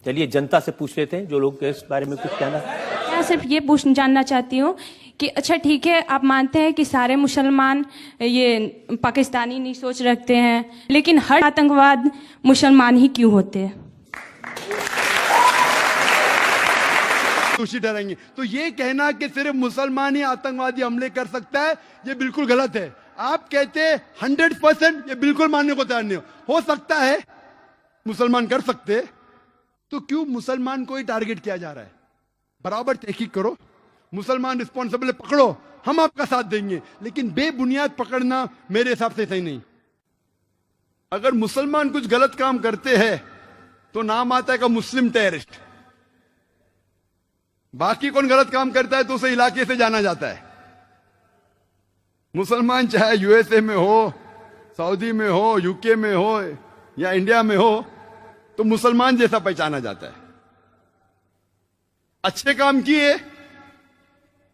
चलिए जनता से पूछ लेते हैं जो लोग इस बारे में कुछ कहना। मैं सिर्फ ये जानना चाहती हूँ कि अच्छा ठीक है, आप मानते हैं कि सारे मुसलमान ये पाकिस्तानी नहीं सोच रखते हैं, लेकिन हर आतंकवाद मुसलमान ही क्यों होते हैं? दोषी ठहराएंगे। तो ये कहना कि सिर्फ मुसलमान ही आतंकवादी हमले कर सकता है, ये बिल्कुल गलत है। आप कहते 100%, ये बिल्कुल मानने को तैयार नहीं हो सकता है मुसलमान कर सकते, तो क्यों मुसलमान को ही टारगेट किया जा रहा है? बराबर तहकीक करो, मुसलमान रिस्पॉन्सिबल है, पकड़ो, हम आपका साथ देंगे, लेकिन बेबुनियाद पकड़ना मेरे हिसाब से सही नहीं। अगर मुसलमान कुछ गलत काम करते हैं तो नाम आता है का मुस्लिम टेररिस्ट। बाकी कौन गलत काम करता है तो उसे इलाके से जाना जाता है। मुसलमान चाहे यूएसए में हो, सऊदी में हो, यूके में हो या इंडिया में हो, तो मुसलमान जैसा पहचाना जाता है। अच्छे काम किए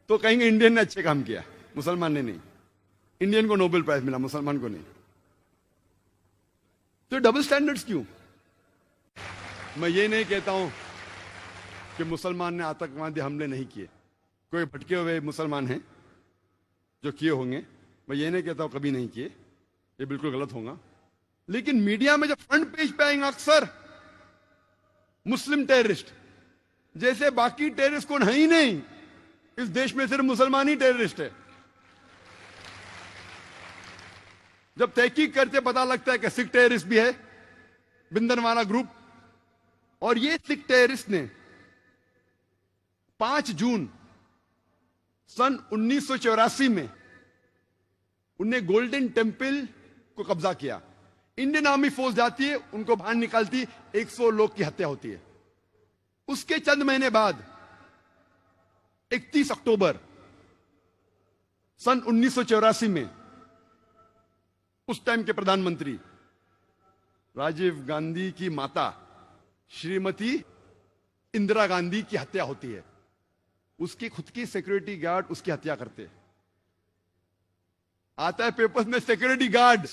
तो कहेंगे इंडियन ने अच्छे काम किया, मुसलमान ने नहीं। इंडियन को नोबेल प्राइज मिला, मुसलमान को नहीं। तो डबल स्टैंडर्ड्स क्यों? मैं ये नहीं कहता हूं कि मुसलमान ने आतंकवादी हमले नहीं किए। कोई भटके हुए मुसलमान हैं जो किए होंगे, मैं ये नहीं कहता हूं कभी नहीं किए, ये बिल्कुल गलत होगा। लेकिन मीडिया में जब फ्रंट पेज पे आएंगे अक्सर मुस्लिम टेररिस्ट, जैसे बाकी टेररिस्ट कौन है ही नहीं, इस देश में सिर्फ मुसलमान ही टेररिस्ट है। जब तहकीक करते पता लगता है कि सिख टेररिस्ट भी है, बिंदनवाला ग्रुप। और ये सिख टेररिस्ट ने 5 जून सन 1984 में उन्हें गोल्डन टेम्पल को कब्जा किया। इंडियन आर्मी फोर्स जाती है, उनको बाहर निकालती, 100 लोग की हत्या होती है। उसके चंद महीने बाद 31 अक्टूबर सन 1984 में उस टाइम के प्रधानमंत्री राजीव गांधी की माता श्रीमती इंदिरा गांधी की हत्या होती है। उसकी खुद की सिक्योरिटी गार्ड उसकी हत्या करते हैं। आता है पेपर्स में security guard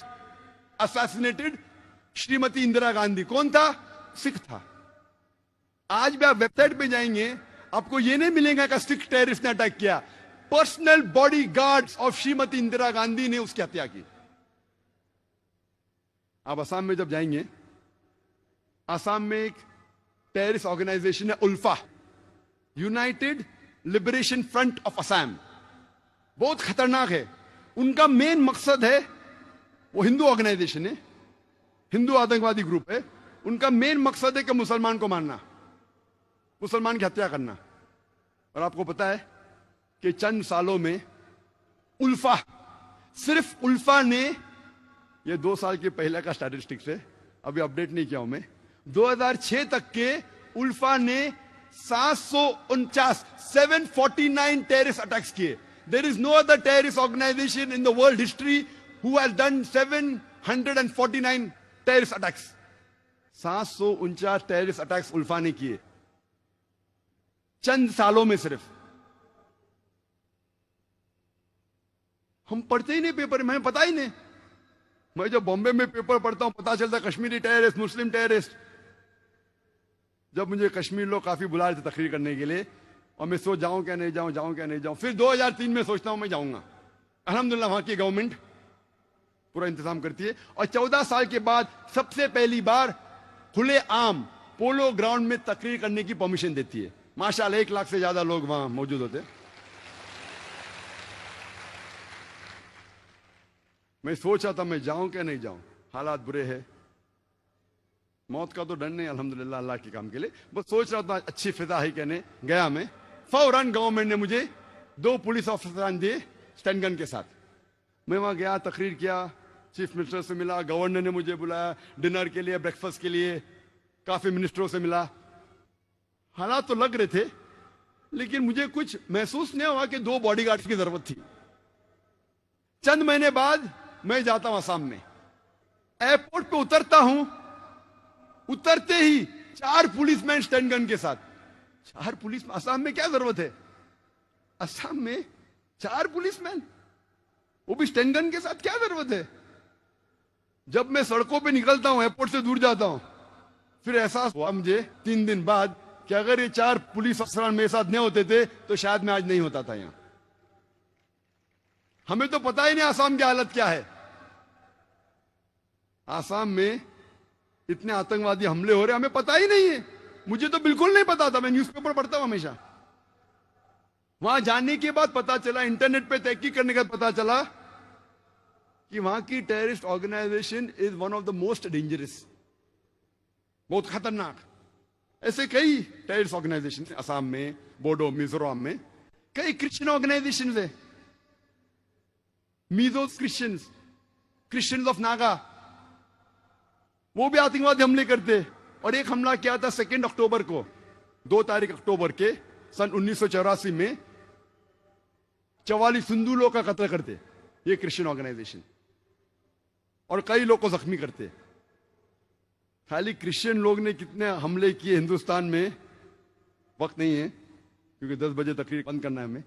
assassinated Shrimati Indira Gandhi. कौन था? सिख था। आज भी आप वेबसाइट पे जाएंगे, आपको यह नहीं मिलेगा कि सिख टेररिस्ट ने अटैक किया। Personal body guards of Shrimati Indira Gandhi ने उसकी हत्या की। आप असम में जब जाएंगे, असम में एक टेररिस्ट ऑर्गेनाइजेशन है ULFA, United Liberation Front of Assam. बहुत खतरनाक है। उनका मेन मकसद है, वो हिंदू ऑर्गेनाइजेशन है, हिंदू आतंकवादी ग्रुप है। उनका मेन मकसद है कि मुसलमान को मारना, मुसलमान की हत्या करना। और आपको पता है कि चंद सालों में उल्फा, सिर्फ उल्फा ने, ये 2 साल के पहले का स्टैटिस्टिक्स है, अभी अपडेट नहीं किया हूं मैं, 2006 तक के उल्फा ने 749 टेररिस्ट अटैक्स किए। There is no other terrorist organisation in the world history who has done 749 terrorist attacks. 749 terrorist attacks ULFA ने किए चंद सालों में सिर्फ। हम पढ़ते ही नहीं पेपर में, हमें पता ही नहीं। मैं जब बॉम्बे में पेपर पढ़ता हूं, पता चलता कश्मीरी टेररिस्ट, मुस्लिम टेररिस्ट। जब मुझे कश्मीर लोग काफी बुला रहे थे तकरीर करने के लिए, और मैं सोच जाऊं क्या नहीं जाऊं, जाऊं क्या नहीं जाऊं। फिर 2003 में सोचता हूं मैं जाऊंगा। अल्हम्दुलिल्लाह वहां की गवर्नमेंट पूरा इंतजाम करती है। और 14 साल के बाद सबसे पहली बार खुले आम पोलो ग्राउंड में तकरीर करने की परमिशन देती है। माशाल्लाह 1 लाख से ज्यादा लोग वहां मौजूद होते। मैं सोच रहा था मैं जाऊं क्या नहीं जाऊं, हालात बुरे हैं। मौत का तो डर नहीं अल्हम्दुलिल्लाह अल्लाह के काम के लिए, बस सोच रहा था अच्छी फिजा है कहने गया मैं। फौरन गवर्नमेंट ने मुझे 2 पुलिस ऑफिसर दिए स्टैंड गन के साथ। मैं वहां गया, तकरीर किया, चीफ मिनिस्टर से मिला, गवर्नर ने मुझे बुलाया डिनर के लिए, ब्रेकफास्ट के लिए, काफी मिनिस्टरों से मिला। हालात तो लग रहे थे, लेकिन मुझे कुछ महसूस नहीं हुआ कि 2 बॉडीगार्ड्स की जरूरत थी। चंद महीने बाद मैं जाता हूं असम में, एयरपोर्ट पे उतरता हूं, उतरते ही 4 पुलिसमैन स्टैंड गन के साथ। 4 पुलिस, असम में क्या जरूरत है? असम में 4 पुलिसमैन, वो भी स्टैंड गन के साथ, क्या जरूरत है? जब मैं सड़कों पे निकलता हूं, एयरपोर्ट से दूर जाता हूं, फिर एहसास हुआ मुझे 3 दिन बाद कि अगर ये 4 पुलिस अफसर मेरे साथ नहीं होते थे तो शायद मैं आज नहीं होता था यहां। हमें तो पता ही नहीं आसाम की हालत क्या है। आसाम में इतने आतंकवादी हमले हो रहे हमें पता ही नहीं है। मुझे तो बिल्कुल नहीं पता था, मैं न्यूज़पेपर पढ़ता हूं हमेशा। वहां जाने के बाद पता चला, इंटरनेट पे तहकीक करने के बाद पता चला कि वहां की terrorist organization is one of the most dangerous, बहुत खतरनाक। ऐसे कई टेररिस्ट ऑर्गेनाइजेशन असम में, बोडो, मिजोरम में कई क्रिश्चियन ऑर्गेनाइजेशन है, मीजोस क्रिश्चियंस ऑफ नागा, वो भी आतंकवादी हमले करते। और एक हमला किया था 2 अक्टूबर को, 2 तारीख अक्टूबर के सन 1984 में 44 हिंदू लोगों का कत्ल करते ये क्रिश्चियन ऑर्गेनाइजेशन, और कई लोग को जख्मी करते। खाली क्रिश्चियन लोग ने कितने हमले किए हिंदुस्तान में वक्त नहीं है, क्योंकि 10 बजे तकरीर बंद करना है हमें।